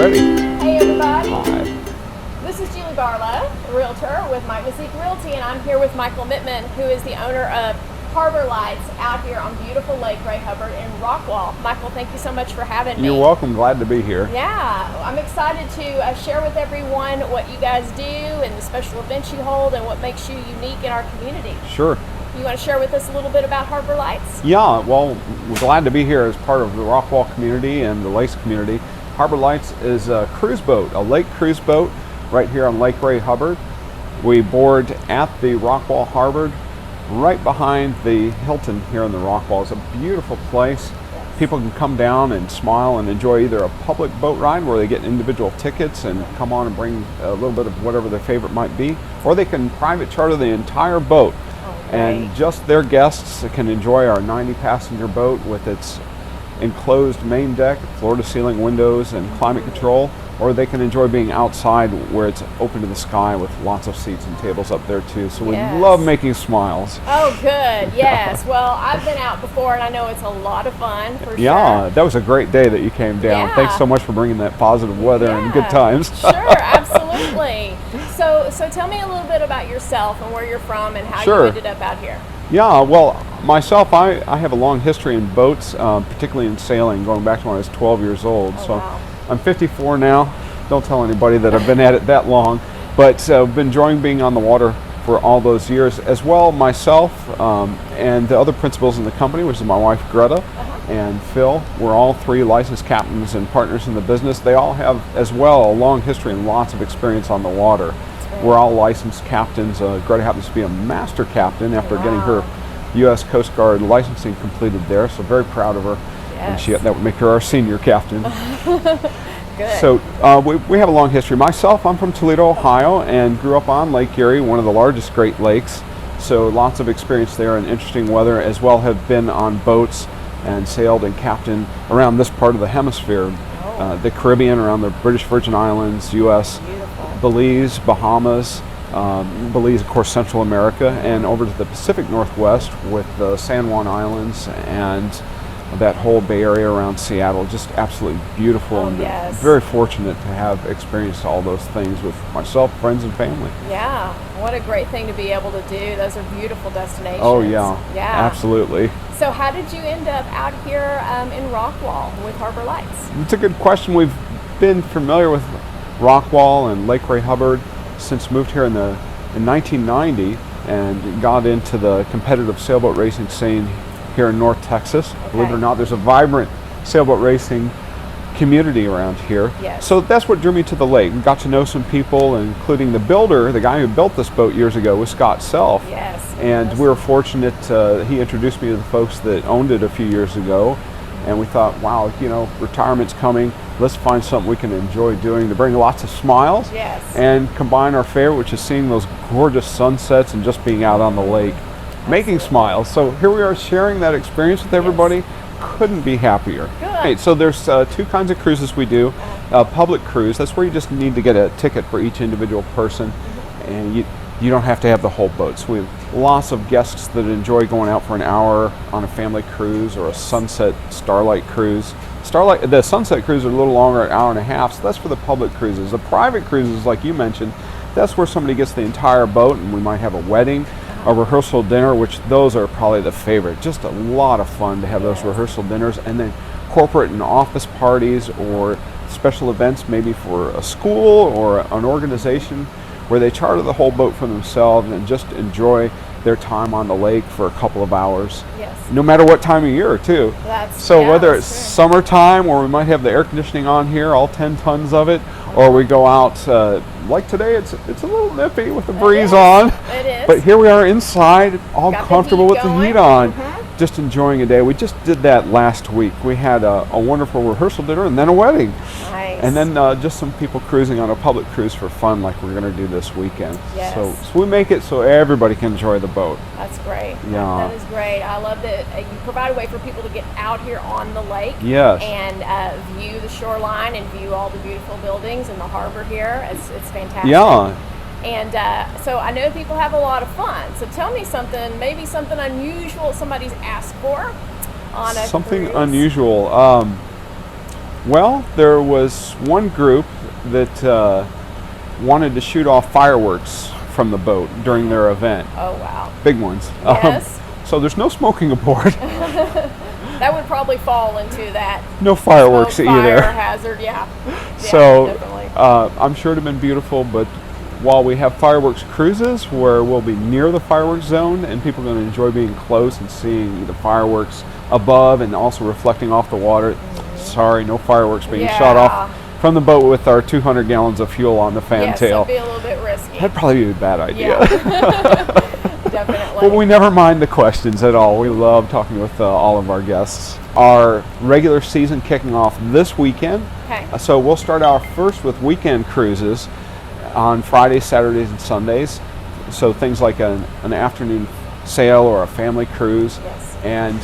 ready. Hey everybody. Hi. This is Julie Barlow, Realtor with Mike Mystique Realty, and I'm here with Michael Mittman, who is the owner of Harbor Lights out here on beautiful Lake Ray Hubbard in Rockwall. Michael, thank you so much for having me. You're welcome. Glad to be here. Yeah, I'm excited to share with everyone what you guys do and the special events you hold and what makes you unique in our community. Sure. You want to share with us a little bit about Harbor Lights? Yeah, well, we're glad to be here as part of the Rockwall community and the Lakes community. Harbor Lights is a cruise boat, a lake cruise boat right here on Lake Ray Hubbard. We board at the Rockwall Harbor, right behind the Hilton here in the Rockwall. It's a beautiful place. People can come down and smile and enjoy either a public boat ride where they get individual tickets and come on and bring a little bit of whatever their favorite might be, or they can private charter the entire boat. And just their guests can enjoy our 90-passenger boat with its enclosed main deck, floor-to-ceiling windows, and climate control, or they can enjoy being outside where it's open to the sky with lots of seats and tables up there too. So we love making smiles. Oh, good. Yes. Well, I've been out before, and I know it's a lot of fun for Yeah, sure. that was a great day that you came down. Yeah. Thanks so much for bringing that positive weather and good times. Sure, absolutely. So tell me a little bit about yourself and where you're from and how you ended up out here. Yeah, well, myself, I have a long history in boats, particularly in sailing, going back to when I was 12 years old. Wow. I'm 54 now. Don't tell anybody that I've been at it that long, but I've been enjoying being on the water for all those years. As well, myself and the other principals in the company, which is my wife Greta and Phil, we're all three licensed captains and partners in the business. They all have, as well, a long history and lots of experience on the water. We're all licensed captains. Greta happens to be a master captain after getting her U.S. Coast Guard licensing completed there, so very proud of her. Yes. And that would make her our senior captain. Good. So we have a long history. Myself, I'm from Toledo, Ohio, and grew up on Lake Erie, one of the largest Great Lakes. So lots of experience there and interesting weather, as well have been on boats and sailed and captained around this part of the hemisphere. The Caribbean, around the British Virgin Islands, U.S., Belize, Bahamas, Belize, of course, Central America, and over to the Pacific Northwest with the San Juan Islands and that whole Bay Area around Seattle. Just absolutely beautiful, and very fortunate to have experienced all those things with myself, friends, and family. Yeah, what a great thing to be able to do. Those are beautiful destinations. Oh yeah, absolutely. So how did you end up out here in Rockwall with Harbor Lights? It's a good question. We've been familiar with Rockwall and Lake Ray Hubbard since moved here in 1990 and got into the competitive sailboat racing scene here in North Texas. Believe it or not, there's a vibrant sailboat racing community around here. So that's what drew me to the lake. We got to know some people, including the builder, the guy who built this boat years ago, was Scott Self. And we were fortunate, he introduced me to the folks that owned it a few years ago. And we thought, wow, you know, retirement's coming. Let's find something we can enjoy doing to bring lots of smiles and combine our favorite, which is seeing those gorgeous sunsets and just being out on the lake, making smiles. So here we are sharing that experience with everybody. Couldn't be happier. Good. So there's two kinds of cruises we do. Public cruise, that's where you just need to get a ticket for each individual person, and you don't have to have the whole boat. So we have lots of guests that enjoy going out for an hour on a family cruise or a sunset starlight cruise. The sunset cruise are a little longer, an hour and a half, so that's for the public cruises. The private cruises, like you mentioned, that's where somebody gets the entire boat, and we might have a wedding, a rehearsal dinner, which those are probably the favorite. Just a lot of fun to have those rehearsal dinners, and then corporate and office parties or special events, maybe for a school or an organization, where they charter the whole boat for themselves and just enjoy their time on the lake for a couple of hours. No matter what time of year, too. So whether it's summertime, where we might have the air conditioning on here, all 10 tons of it, or we go out, like today, it's a little nippy with the breeze on. But here we are inside, all comfortable with the heat on, just enjoying a day. We just did that last week. We had a wonderful rehearsal dinner and then a wedding. And then just some people cruising on a public cruise for fun, like we're going to do this weekend. So we make it so everybody can enjoy the boat. That's great. That is great. I love that you provide a way for people to get out here on the lake and view the shoreline and view all the beautiful buildings and the harbor here. It's fantastic. And so I know people have a lot of fun. So tell me something, maybe something unusual somebody's asked for on a Something cruise. unusual. Well, there was one group that wanted to shoot off fireworks from the boat during their event. Oh, wow. Big ones. Yes. So there's no smoking aboard. That would probably fall into that. No fireworks fire either. Hazard, yeah. So definitely. I'm sure it'd have been beautiful, but while we have fireworks cruises where we'll be near the fireworks zone and people are going to enjoy being close and seeing the fireworks above and also reflecting off the water, sorry, no fireworks being shot off from the boat with our 200 gallons of fuel on the fantail. Yes, that'd be a little bit risky. That'd probably be a bad idea. Yeah. Definitely. Well, we never mind the questions at all. We love talking with all of our guests. Our regular season kicking off this weekend. Okay. So we'll start out first with weekend cruises on Fridays, Saturdays, and Sundays. So things like an afternoon sail or a family cruise. Yes. And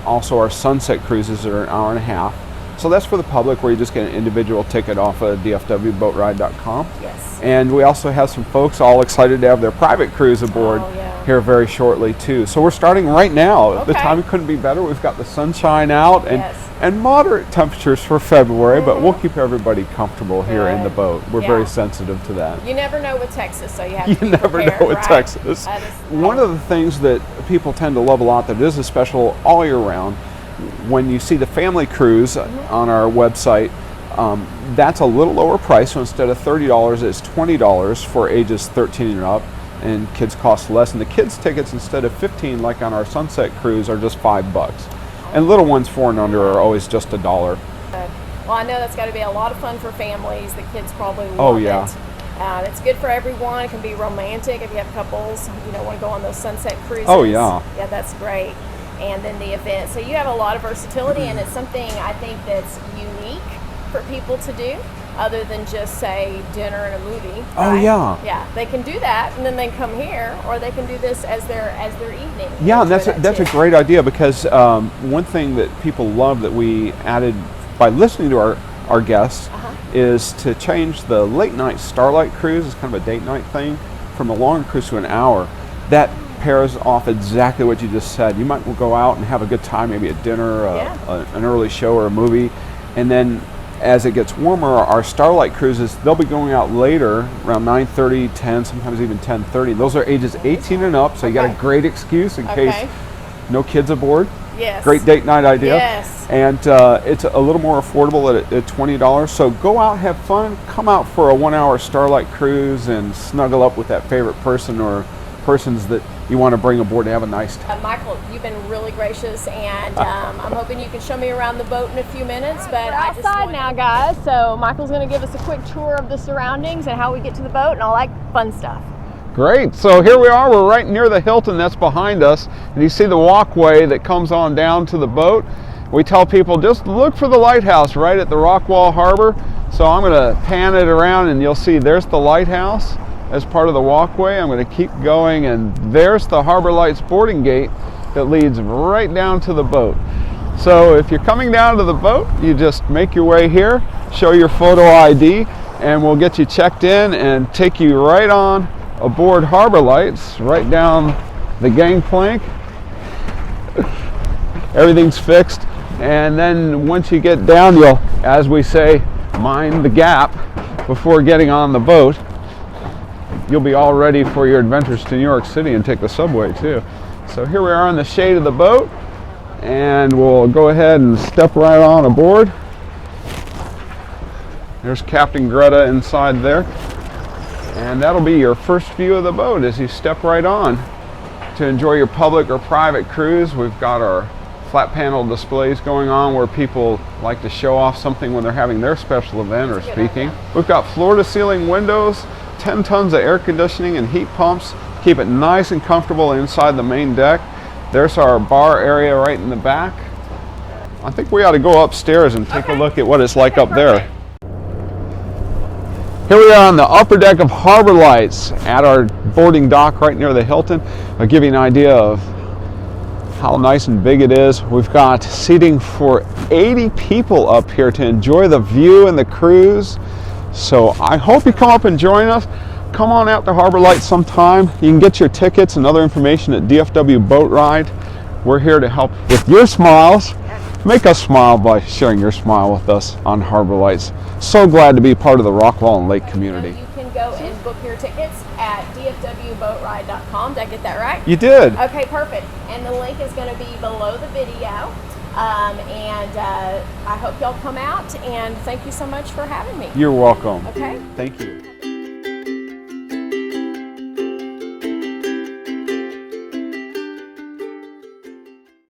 also our sunset cruises are an hour and a half. So that's for the public, where you just get an individual ticket off of dfwboatride.com. Yes. And we also have some folks all excited to have their private cruise aboard here very shortly too. So we're starting right now. Okay. The time couldn't be better. We've got the sunshine out and moderate temperatures for February, but we'll keep everybody comfortable here in the boat. We're very sensitive to that. You never know with Texas, so you have to be never prepared, know with right? Texas. One of the things that people tend to love a lot that is a special all year round, when you see the family cruise on our website, that's a little lower price. So instead of $30, it's $20 for ages 13 and up, and kids cost less. And the kids tickets, instead of $15 like on our sunset cruise, are just $5. And little ones 4 and under are always just $1. Well, I know that's got to be a lot of fun for families. The kids probably love it. It's good for everyone. It can be romantic if you have couples, want to go on those sunset cruises. Oh, yeah. Yeah, that's great. And then the event. So you have a lot of versatility, and it's something I think that's unique for people to do, other than just say dinner and a movie. Oh, right? yeah. Yeah, they can do that, and then they come here, or they can do this as their evening. Yeah, and that's a great idea, because one thing that people love that we added by listening to our guests is to change the late night Starlight cruise. It's kind of a date night thing, from a long cruise to an hour. That pairs off exactly what you just said. You might go out and have a good time, maybe at dinner, an early show or a movie, and then as it gets warmer, our Starlight cruises, they'll be going out later, around 9:30, 10, sometimes even 10:30. Those are ages 18 and up, so you got a great excuse in case no kids aboard. Yes. Great date night idea. Yes. And it's a little more affordable at $20. So go out, have fun, come out for a 1 hour Starlight cruise and snuggle up with that favorite person or persons that you want to bring aboard to have a nice time. Michael, you've been really gracious, and I'm hoping you can show me around the boat in a few minutes. But we're outside now, guys, so Michael's going to give us a quick tour of the surroundings and how we get to the boat and all that fun stuff. Great. So here we are. We're right near the Hilton that's behind us, and you see the walkway that comes on down to the boat. We tell people just look for the lighthouse right at the Rockwall Harbor. So I'm going to pan it around, and you'll see there's the lighthouse as part of the walkway. I'm going to keep going, and there's the Harbor Lights boarding gate that leads right down to the boat. So if you're coming down to the boat, you just make your way here, show your photo ID, and we'll get you checked in and take you right on aboard Harbor Lights, right down the gangplank. Everything's fixed, and then once you get down, you'll, as we say, mind the gap before getting on the boat. You'll be all ready for your adventures to New York City and take the subway too. So here we are in the shade of the boat, and we'll go ahead and step right on aboard. There's Captain Greta inside there, and that'll be your first view of the boat as you step right on. To enjoy your public or private cruise, we've got our flat panel displays going on where people like to show off something when they're having their special event or speaking. We've got floor-to-ceiling windows, 10 tons of air conditioning and heat pumps. Keep it nice and comfortable inside the main deck. There's our bar area right in the back. I think we ought to go upstairs and take a look at what it's like up there. Here we are on the upper deck of Harbor Lights at our boarding dock right near the Hilton. I'll give you an idea of how nice and big it is. We've got seating for 80 people up here to enjoy the view and the cruise. So I hope you come up and join us. Come on out to Harbor Lights sometime. You can get your tickets and other information at DFW Boat Ride. We're here to help with your smiles Make us smile by sharing your smile with us on Harbor Lights. So glad to be part of the Rockwall and Lake community. You can go and book your tickets at dfwboatride.com. Did I get that right? You did. Okay, perfect. And the link is going to be below the video. I hope y'all come out, and thank you so much for having me. You're welcome. Okay. Thank you.